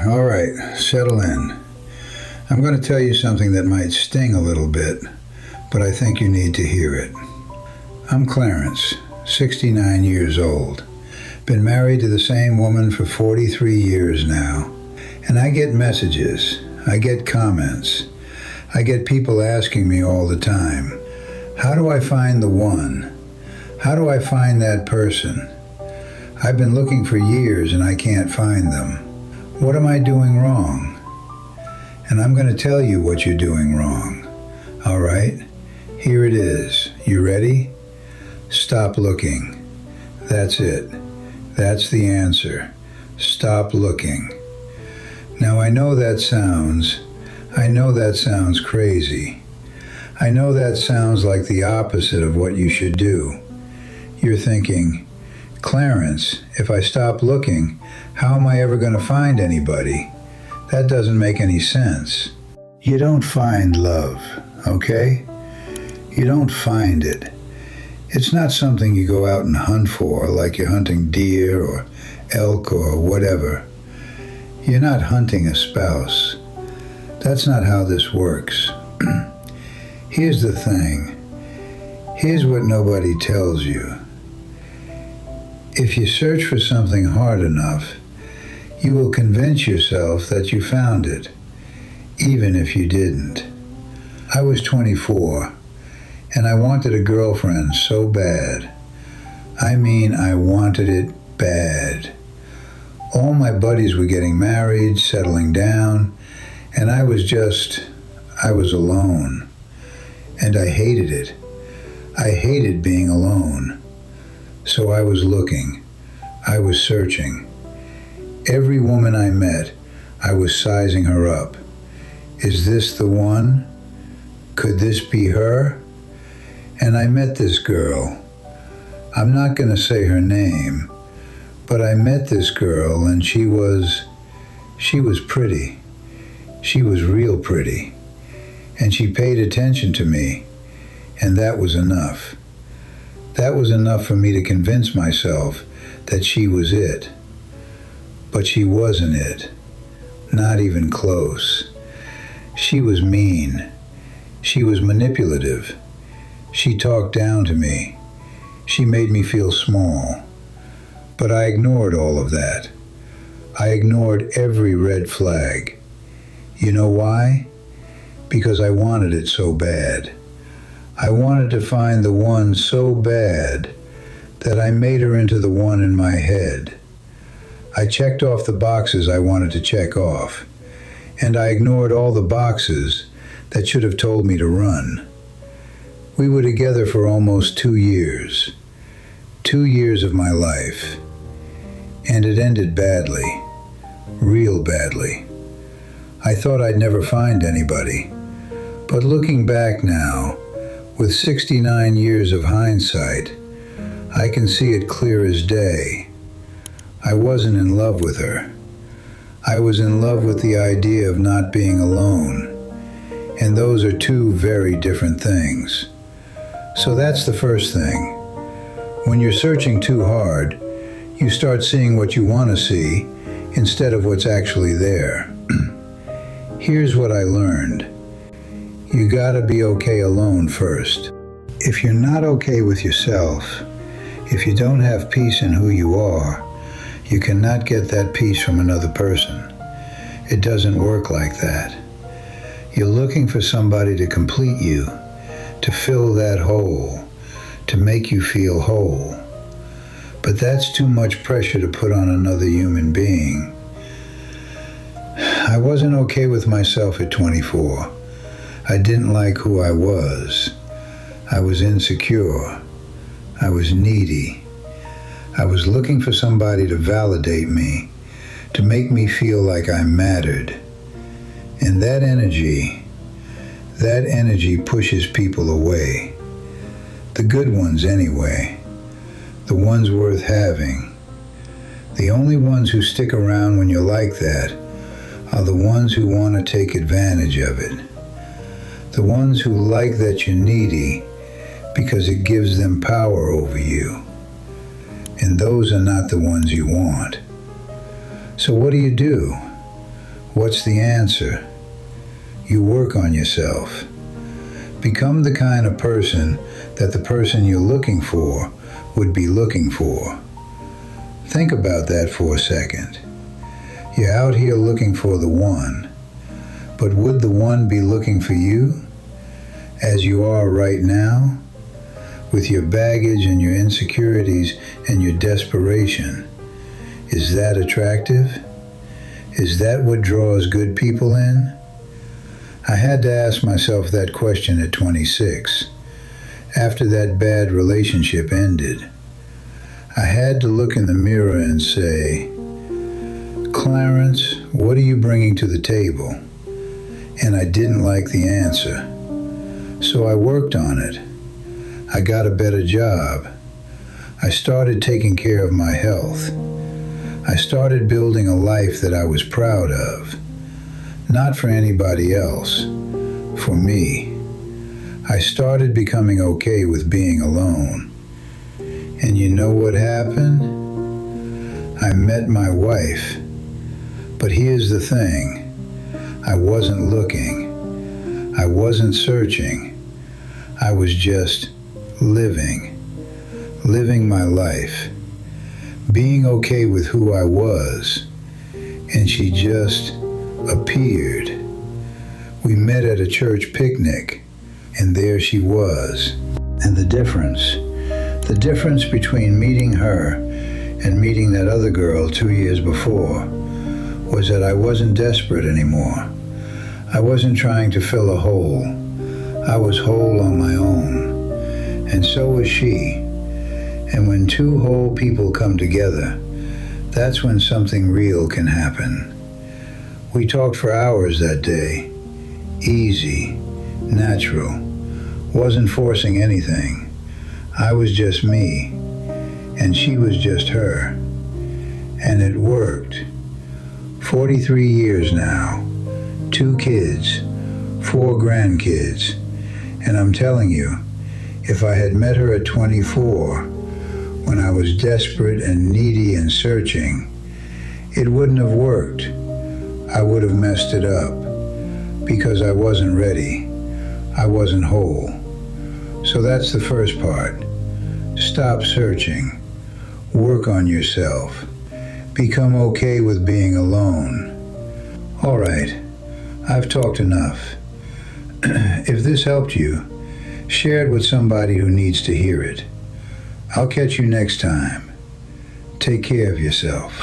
All right, settle in. I'm going to tell you something that might sting a little bit, but I think you need to hear it. I'm Clarence, 69 years old. Been married to the same woman for 43 years now. And I get messages, I get comments, I get people asking me all the time, how do I find the one? How do I find that person? I've been looking for years and I can't find them. What am I doing wrong? And I'm going to tell you what you're doing wrong. All right? Here it is. You ready? Stop looking. That's it. That's the answer. Stop looking. Now I know that sounds crazy. I know that sounds like the opposite of what you should do. You're thinking, Clarence, if I stop looking, how am I ever going to find anybody? That doesn't make any sense. You don't find love, okay? You don't find it. It's not something you go out and hunt for, like you're hunting deer or elk or whatever. You're not hunting a spouse. That's not how this works. Here's the thing. Here's what nobody tells you. If you search for something hard enough, you will convince yourself that you found it, even if you didn't. I was 24, and I wanted a girlfriend so bad. I mean, I wanted it bad. All my buddies were getting married, settling down, and I was alone. And I hated it. I hated being alone. So I was looking. I was searching. Every woman I met, I was sizing her up. Is this the one? Could this be her? And I met this girl. I'm not going to say her name, but I met this girl and she was pretty. She was real pretty. And she paid attention to me, and that was enough. That was enough for me to convince myself that she was it. But she wasn't it. Not even close. She was mean. She was manipulative. She talked down to me. She made me feel small. But I ignored all of that. I ignored every red flag. You know why? Because I wanted it so bad. I wanted to find the one so bad that I made her into the one in my head. I checked off the boxes I wanted to check off, and I ignored all the boxes that should have told me to run. We were together for almost 2 years. 2 years of my life. And it ended badly. Real badly. I thought I'd never find anybody. But looking back now, with 69 years of hindsight, I can see it clear as day. I wasn't in love with her. I was in love with the idea of not being alone. And those are two very different things. So that's the first thing. When you're searching too hard, you start seeing what you want to see instead of what's actually there. Here's what I learned. You gotta be okay alone first. If you're not okay with yourself, if you don't have peace in who you are, you cannot get that peace from another person. It doesn't work like that. You're looking for somebody to complete you, to fill that hole, to make you feel whole. But that's too much pressure to put on another human being. I wasn't okay with myself at 24. I didn't like who I was. I was insecure. I was needy. I was looking for somebody to validate me, to make me feel like I mattered. And that energy pushes people away. The good ones anyway. The ones worth having. The only ones who stick around when you're like that are the ones who want to take advantage of it. The ones who like that you're needy because it gives them power over you. And those are not the ones you want. So what do? What's the answer? You work on yourself. Become the kind of person that the person you're looking for would be looking for. Think about that for a second. You're out here looking for the one, but would the one be looking for you as you are right now, with your baggage and your insecurities and your desperation? Is that attractive? Is that what draws good people in? I had to ask myself that question at 26, after that bad relationship ended. I had to look in the mirror and say, Clarence, what are you bringing to the table? And I didn't like the answer. So I worked on it. I got a better job. I started taking care of my health. I started building a life that I was proud of. Not for anybody else, for me. I started becoming okay with being alone. And you know what happened? I met my wife. But here's the thing. I wasn't looking. I wasn't searching. I was just living my life, being okay with who I was, and she just appeared. We met at a church picnic, and there she was. And the difference between meeting her and meeting that other girl 2 years before was that I wasn't desperate anymore. I wasn't trying to fill a hole. I was whole on my own, and so was she. And when two whole people come together, that's when something real can happen. We talked for hours that day. Easy, natural. Wasn't forcing anything. I was just me, and she was just her. And it worked. 43 years now, 2 kids, 4 grandkids. And I'm telling you, if I had met her at 24, when I was desperate and needy and searching, it wouldn't have worked. I would have messed it up because I wasn't ready. I wasn't whole. So that's the first part. Stop searching. Work on yourself. Become okay with being alone. All right, I've talked enough. If this helped you, share it with somebody who needs to hear it. I'll catch you next time. Take care of yourself.